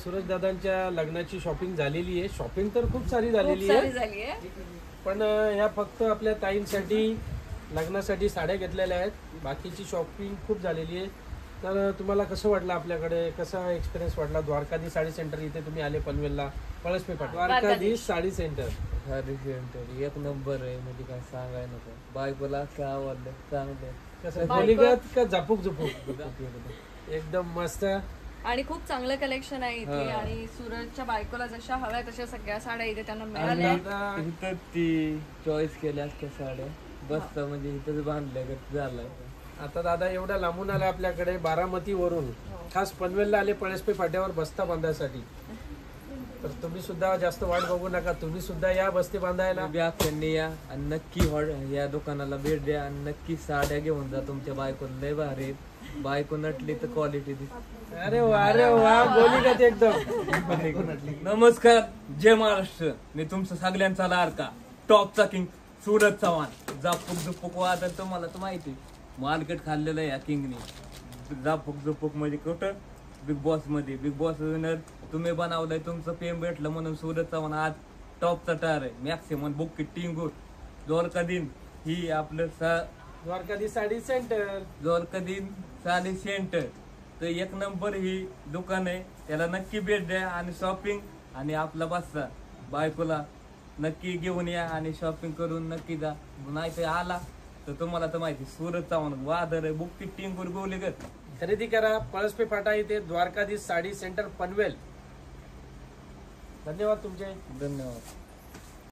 सूरज दादांच्या लग्नाची शॉपिंग झालेली आहे. शॉपिंग तर खूप सारी झालेली आहे, पण ह्या फक्त आपल्या ताईंसाठी लग्नासाठी साड्या घेतलेल्या आहेत. बाकीची शॉपिंग खूप झालेली आहे. तर तुम्हाला कसं वाटलं, आपल्याकडे कसा एक्सपिरियन्स वाटला? द्वारकाधीश साडी सेंटर इथे तुम्ही आले पनवेलला, पळसपे फाटा. द्वारकाधीश साडी सेंटर एक नंबर आहे, म्हणजे काय सांगाय नको. बायकोला काय आवडलं, चांगलं. कसं बोलीगत का झपूक झपूक? एकदम मस्त आणि खूप चांगलं कलेक्शन आहे इथे. आणि सूरजच्या बायकोला जशा हव्या तशा सगळ्या साड्या इथे त्यांना मिळाल्या. इथं ती चॉईस केल्या असत्या साड्या, बसत म्हणजे इथंच बांधल्या झालंय. आता दादा एवढ्या लांबून आला आपल्याकडे, बारामती वरून खास पनवेलला आले पळसपे फाट्यावर बस्ता बांधायसाठी. तर तुम्ही सुद्धा जास्त वाट बघू नका, तुम्ही सुद्धा या बस्ते बांधायला. त्यांनी या आणि नक्की या दुकानाला भेट द्या आणि नक्की साड्या घेऊन जा. तुमच्या बायकोला लय भारी, बायको नटली तर क्वालिटी दिसते. अरे वा बोली का ते एकदम. नमस्कार, जय महाराष्ट्र. मी तुमचं सगळ्यांचा लाडका टॉपचा किंग सूरज चव्हाण. जापूक झुपूक वादन तुम्हाला तर माहिती, मार्केट खाल्लेलं आहे या किंगने. जापूक झुपूक म्हणजे कुठं? बिग बॉस मध्ये. बिग बॉस विनर तुम्ही बनवलंय, तुमचं फेम भेटलं म्हणून सूरज चव्हाण आज टॉपचा टार आहे. मॅक्सिमम बुक टिंगूर द्वारकाधीश ही आपलं द्वारकाधीश साडी सेंटर, द्वारकाधीश साडी सेंटर. तर एक नंबर ही दुकान आहे, त्याला नक्की भेट द्या आणि शॉपिंग आणि आपला बस्ता बायकोला नक्की घेऊन या आणि शॉपिंग करून नक्की जा. नाही तर आला तर तुम्हाला तर माहिती सूरज चव्हाण वादर आहे, बुक टिंगूर गोलीगत. खरेदी करा पळसपे फाटा इथे द्वारकाधीश साडी सेंटर पनवेल. धन्यवाद तुमचे. धन्यवाद.